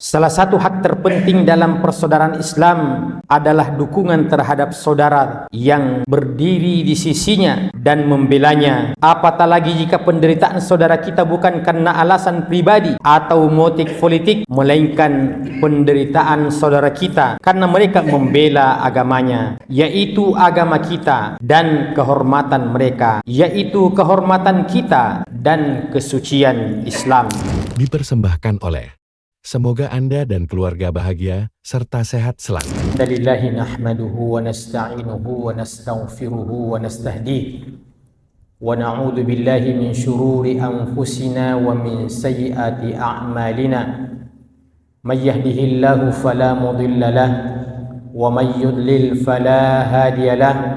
Salah satu hak terpenting dalam persaudaraan Islam adalah dukungan terhadap saudara yang berdiri di sisinya dan membelanya. Apatah lagi jika penderitaan saudara kita bukan karena alasan pribadi atau motif politik, melainkan penderitaan saudara kita karena mereka membela agamanya, yaitu agama kita dan kehormatan mereka, yaitu kehormatan kita dan kesucian Islam. Dipersembahkan oleh semoga Anda dan keluarga bahagia serta sehat selalu. Alhamdulillahi nahmaduhu wa nasta'inuhu wa nastaghfiruhu wa nastahdihi wa na'udzu billahi min shururi anfusina wa min sayyiati a'malina. May yahdihillahu fala mudilla lahu wa may yudlil fala hadiya lahu.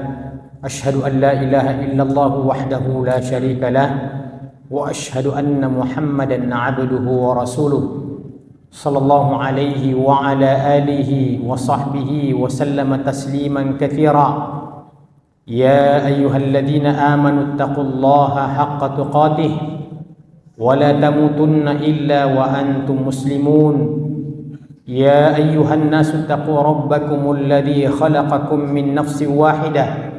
Ashhadu an la ilaha illallah wahdahu la syarika lahu wa ashhadu anna Muhammadan 'abduhu wa rasuluh. Sallallahu alaihi wa ala alihi wa sahbihi wa sallama tasliman katsira. Ya ayyuhalladzina amanu taqullaha haqqa tuqatih wa la tamutunna illa wa antum muslimun. Ya ayyuhan nasu taqu rabbakumul ladzi khalaqakum min nafsin wahidah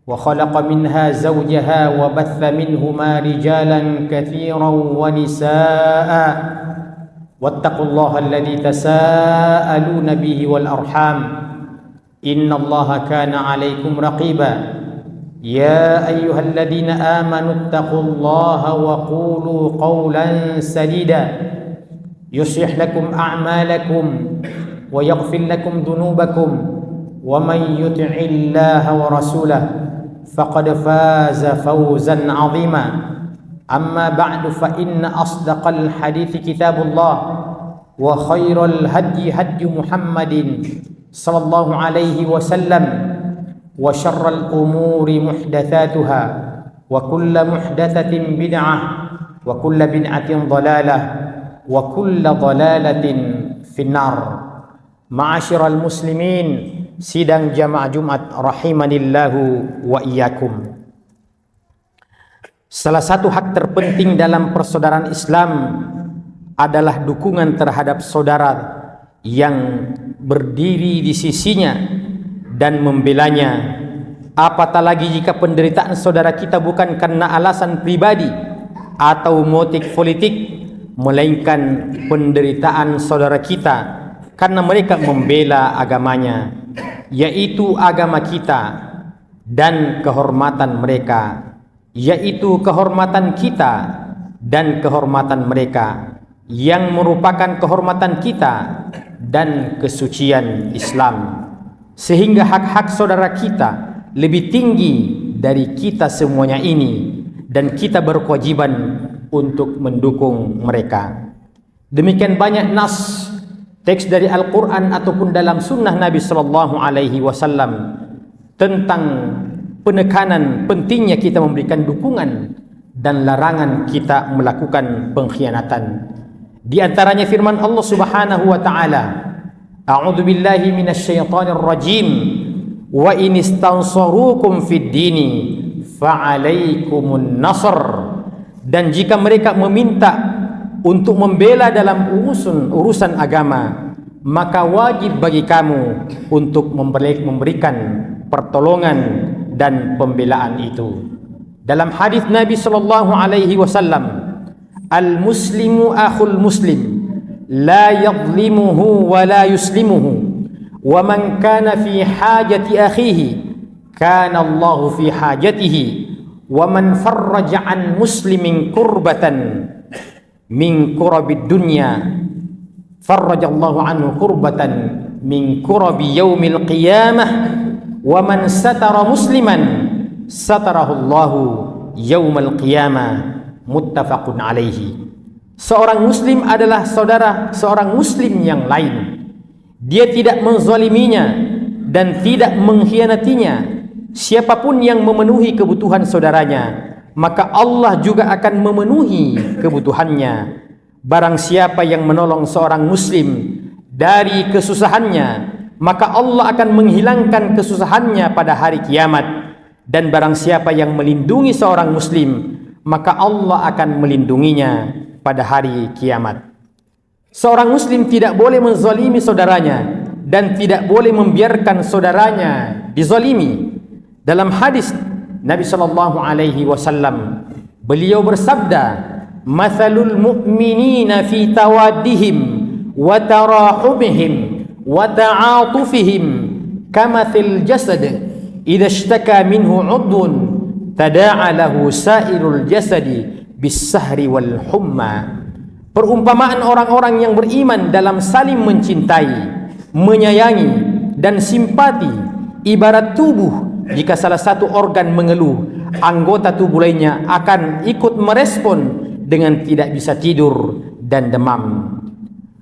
wa khalaqa minha zawjaha wa batha minhuma rijalan katsiran wa nisaa'a. واتقوا الله الذي تساءلون به والأرحام إن الله كان عليكم رقيبا يا أيها الذين آمنوا اتقوا الله وقولوا قولا سديدا يصلح لكم أعمالكم ويغفر لكم ذنوبكم ومن يطع الله ورسوله فقد فاز فوزا عظيما. أما بعد فإن أصدق الحديث كتاب الله وخير الهدي هدي محمد صلى الله عليه وسلم وشر الأمور محدثاتها وكل محدثة بدعة وكل بدعة ضلالة وكل ضلالة في النار. معاشر المسلمين, sidang jamaah Jumat rahimanillahu wa iyyakum. Salah satu hak terpenting dalam persaudaraan Islam adalah dukungan terhadap saudara yang berdiri di sisinya dan membelanya. Apatah lagi jika penderitaan saudara kita bukan karena alasan pribadi atau motif politik, melainkan penderitaan saudara kita karena mereka membela agamanya, yaitu agama kita dan kehormatan mereka, yaitu kehormatan kita dan kehormatan mereka, yang merupakan kehormatan kita dan kesucian Islam. Sehingga hak-hak saudara kita lebih tinggi dari kita semuanya ini, dan kita berkewajiban untuk mendukung mereka. Demikian banyak nas, teks dari Al-Quran ataupun dalam sunnah Nabi SAW tentang penekanan pentingnya kita memberikan dukungan dan larangan kita melakukan pengkhianatan. Di antaranya firman Allah Subhanahu wa taala, A'udzu billahi minasyaitonir rajim, wa in istansarukum fid dini fa'alaikumun nasr. Dan jika mereka meminta untuk membela dalam urusan agama, maka wajib bagi kamu untuk memberikan pertolongan dan pembelaan itu. Dalam hadis Nabi sallallahu alaihi wasallam, al-muslimu akhul muslim, la yadhlimuhu wa la yuslimuhu, wa man kana fi hajati akhihi kana Allahu fi hajatihi, wa man farraja an muslimin kurbatan min kurabid dunya farrajallahu anhu kurbatan min kurabi yaumil qiyamah, wa man satara musliman satarahullahu yaumal qiyamah. Muttafaqun alaihi. Seorang muslim adalah saudara seorang muslim yang lain. Dia tidak menzaliminya dan tidak mengkhianatinya. Siapapun yang memenuhi kebutuhan saudaranya, maka Allah juga akan memenuhi kebutuhannya. Barang siapa yang menolong seorang muslim dari kesusahannya, maka Allah akan menghilangkan kesusahannya pada hari kiamat. Dan barang siapa yang melindungi seorang muslim, maka Allah akan melindunginya pada hari kiamat. Seorang muslim tidak boleh menzalimi saudaranya dan tidak boleh membiarkan saudaranya dizalimi. Dalam hadis Nabi sallallahu alaihi wasallam, beliau bersabda, "Matsalul mu'minina fi tawaddihim wa tarahumihim wa ta'atufihim kamathil jasad idza ishtaka minhu 'udwun tada'a lahu sa'irul jasadi bis-sahri wal humma." Perumpamaan orang-orang yang beriman dalam saling mencintai, menyayangi dan simpati ibarat tubuh. Jika salah satu organ mengeluh, anggota tubuh lainnya akan ikut merespon dengan tidak bisa tidur dan demam.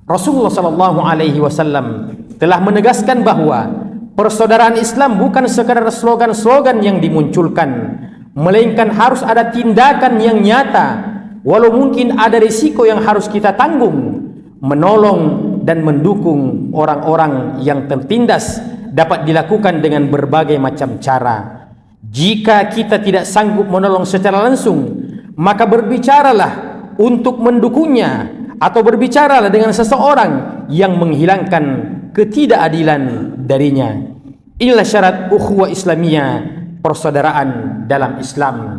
Rasulullah sallallahu alaihi wasallam telah menegaskan bahwa persaudaraan Islam bukan sekadar slogan-slogan yang dimunculkan, melainkan harus ada tindakan yang nyata. Walau mungkin ada risiko yang harus kita tanggung, menolong dan mendukung orang-orang yang tertindas dapat dilakukan dengan berbagai macam cara. Jika kita tidak sanggup menolong secara langsung, maka berbicaralah untuk mendukungnya, atau berbicaralah dengan seseorang yang menghilangkan ketidakadilan darinya. Inilah syarat ukhuwah Islamiyah, persaudaraan dalam Islam.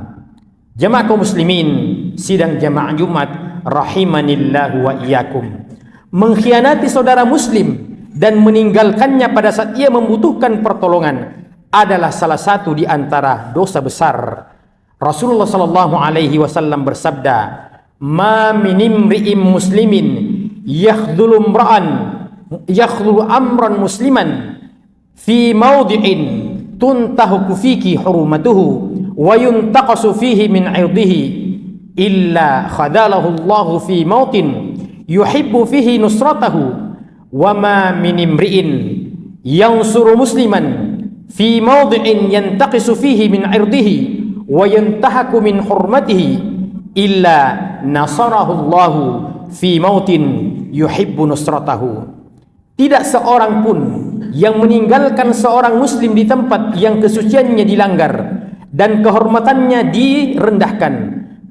Jamaah kaum muslimin, sidang jamaah Jumat rahimanillahu wa iyyakum. Mengkhianati saudara muslim dan meninggalkannya pada saat ia membutuhkan pertolongan adalah salah satu di antara dosa besar. Rasulullah sallallahu alaihi wasallam bersabda, "Ma min imri'in muslimin yakhdhulu amran musliman fi mawdi'in tuntahaku fihi hurmatuhu wa yuntaqasu fihi min 'irdihi illa khadalahu Allahu fi mautin yuhibbu fihi nusratahu wa ma min imri'in yansuru musliman fi mawdi'in yantaqisu fihi min 'irdihi wa yantahaku min hurmatihi illa nasarahu Allahu fi mautin yuhibbu nusratahu." Tidak seorang pun yang meninggalkan seorang muslim di tempat yang kesuciannya dilanggar dan kehormatannya direndahkan,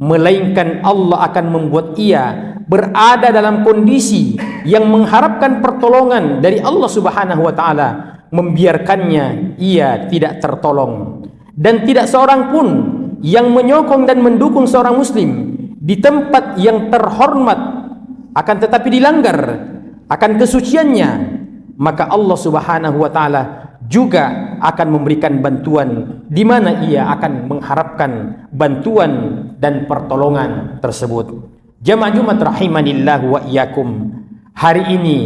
melainkan Allah akan membuat ia berada dalam kondisi yang mengharapkan pertolongan dari Allah Subhanahu wa taala, membiarkannya ia tidak tertolong. Dan tidak seorang pun yang menyokong dan mendukung seorang muslim di tempat yang terhormat akan tetapi dilanggar akan kesuciannya, maka Allah Subhanahu wa taala juga akan memberikan bantuan di mana ia akan mengharapkan bantuan dan pertolongan tersebut. Jamaah Jumat rahimanillahu wa iyyakum. Hari ini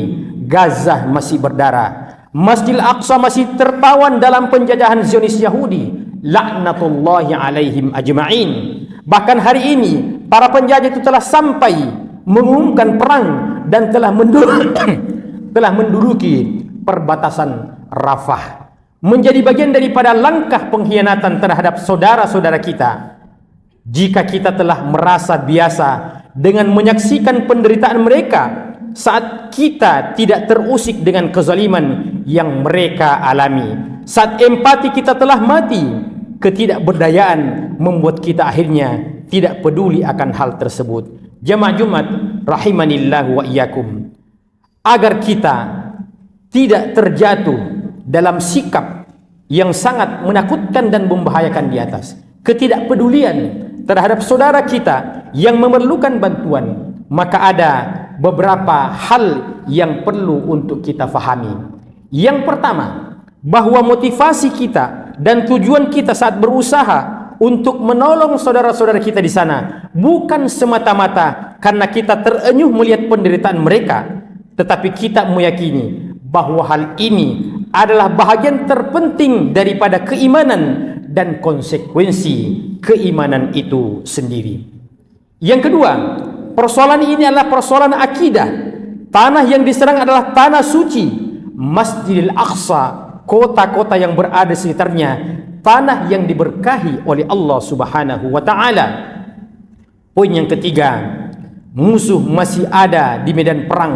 Gaza masih berdarah. Masjidil Aqsa masih tertawan dalam penjajahan Zionis Yahudi. Laknatullahi alaihim ajma'in. Bahkan hari ini para penjajah itu telah sampai mengumumkan perang dan telah menduduki perbatasan Rafah, menjadi bagian daripada langkah pengkhianatan terhadap saudara-saudara kita. Jika kita telah merasa biasa dengan menyaksikan penderitaan mereka saat kita tidak terusik dengan kezaliman yang mereka alami, saat empati kita telah mati, ketidakberdayaan membuat kita akhirnya tidak peduli akan hal tersebut. Jamaah Jumat rahimanillahu wa iyyakum, agar kita tidak terjatuh dalam sikap yang sangat menakutkan dan membahayakan di atas, ketidakpedulian terhadap saudara kita yang memerlukan bantuan, maka ada beberapa hal yang perlu untuk kita fahami. Yang pertama, bahwa motivasi kita dan tujuan kita saat berusaha untuk menolong saudara-saudara kita di sana bukan semata-mata karena kita terenyuh melihat penderitaan mereka, tetapi kita meyakini bahwa hal ini adalah bahagian terpenting daripada keimanan dan konsekuensi keimanan itu sendiri. Yang kedua, persoalan ini adalah persoalan akidah. Tanah yang diserang adalah tanah suci, Masjidil Aqsa, kota-kota yang berada di sekitarnya, tanah yang diberkahi oleh Allah Subhanahu wa taala. Poin yang ketiga, musuh masih ada di medan perang,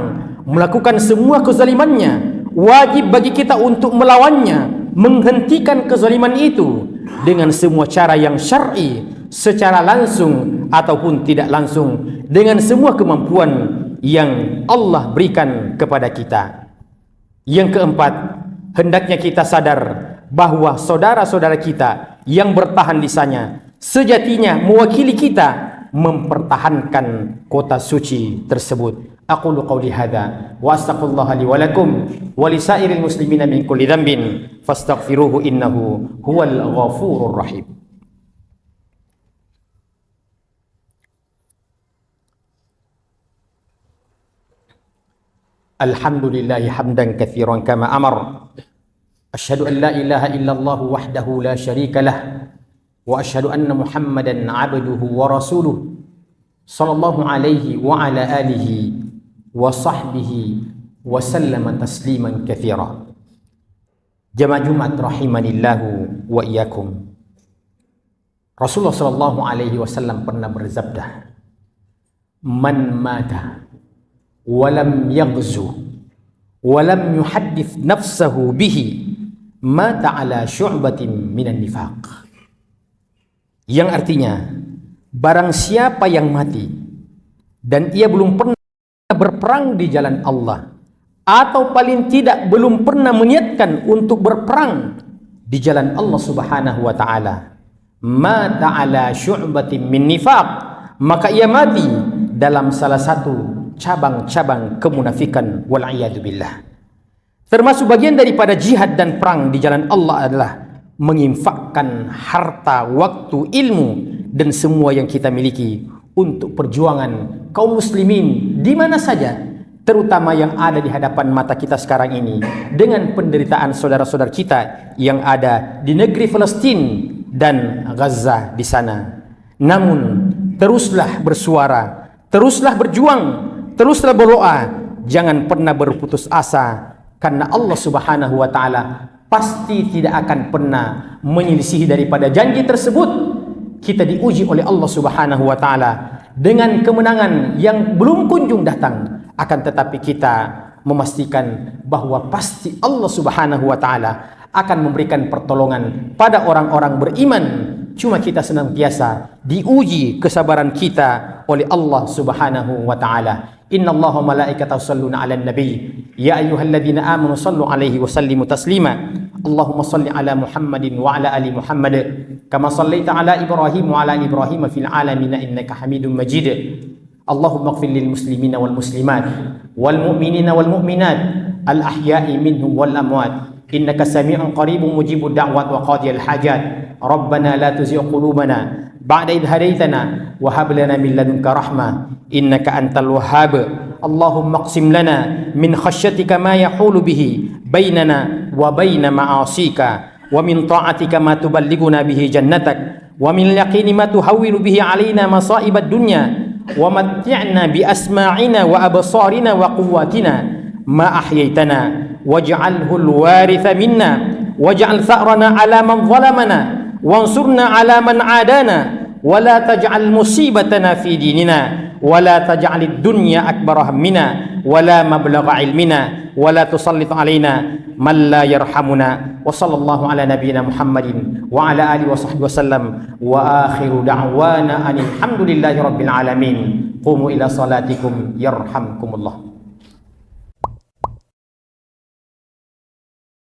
melakukan semua kezalimannya. Wajib bagi kita untuk melawannya, menghentikan kezaliman itu dengan semua cara yang syar'i, secara langsung ataupun tidak langsung, dengan semua kemampuan yang Allah berikan kepada kita. Yang keempat, hendaknya kita sadar bahwa saudara-saudara kita yang bertahan di sana sejatinya mewakili kita mempertahankan kota suci tersebut. Aqulu qawli hadza wa astaghfirullaha li wa lakum wa lisairil muslimina min kulli dhanbin fastaghfiruhu innahu huwal ghafurur rahim. Alhamdulillahi hamdan katsiran kama amar. Asyhadu an la ilaha illallah wahdahu la syarika lah wa asyhadu anna Muhammadan abduhu wa rasuluh sallallahu alaihi wa ala alihi wa sahbihi wa sallama tasliman katsira. Jamaah Jumat rahimanillahu wa iyyakum. Rasulullah sallallahu alaihi wasallam pernah bersabda, "Man mata wa lam yaghzu wa lam yuhaddits nafsahu bihi mata ala syu'batin minan nifaq." Yang artinya, barang siapa yang mati dan ia belum pernah berperang di jalan Allah, atau paling tidak belum pernah meniatkan untuk berperang di jalan Allah Subhanahu wa taala, mata ala syu'batin min nifaq, maka ia mati dalam salah satu cabang-cabang kemunafikan, wal iyadu billah. Termasuk bagian daripada jihad dan perang di jalan Allah adalah menginfakkan harta, waktu, ilmu dan semua yang kita miliki untuk perjuangan kaum muslimin di mana saja, terutama yang ada di hadapan mata kita sekarang ini dengan penderitaan saudara-saudara kita yang ada di negeri Palestina dan Gaza di sana. Namun teruslah bersuara, teruslah berjuang, teruslah berdoa, jangan pernah berputus asa, karena Allah Subhanahu wa taala pasti tidak akan pernah menyelisihi daripada janji tersebut. Kita diuji oleh Allah Subhanahu wa taala dengan kemenangan yang belum kunjung datang, akan tetapi kita memastikan bahwa pasti Allah Subhanahu wa taala akan memberikan pertolongan pada orang-orang beriman. Cuma kita senantiasa diuji kesabaran kita oleh Allah Subhanahu wa taala. Innallaha wa malaikatahu yusholluna 'alan nabi ya ayyuhalladzina amanu shallu 'alaihi wa sallimu taslima. Allahumma shalli 'ala Muhammadin wa 'ala ali Muhammad kama shallaita 'ala Ibrahim wa 'ala ali Ibrahim fil 'alamin innaka Hamidum Majid. Allahumma ighfir lil muslimina wal muslimat wal mu'minina wal mu'minat al ahya'i minhum wal amwat innaka sami'un qaribun mujibud da'wat wa qadiyal hajat. Rabbana la tuzigh qulubana ba'da idh hadaitana wa hab lana min ladunka rahmah innaka antal wahhab. Allahumma qsim lana min khashyatika ma yahulu bihi bainana wa baina ma'asika wa min ta'atika ma tuballighuna bihi jannatak wa min yaqini ma tuhawwilu bihi alaina masa'ibad dunya wa matti'na bi asma'ina wa absarina wa quwwatina ma ahyaitana waj'alhu al-waritha minna waj'al tha'rana 'ala man zalamana wansurna 'ala man 'adana wa la taj'al musibatana fi dinina wa la taj'alid dunya akbar hammina wa la mablagha ilmina wa la tusallit 'alaina man la yarhamuna. Wa sallallahu ala nabiyyina Muhammadin wa ala alihi wa sahbihi wasallam wa akhiru da'wana alhamdulillahi rabbil alamin. Qumu ila salatikum yarhamkumullah.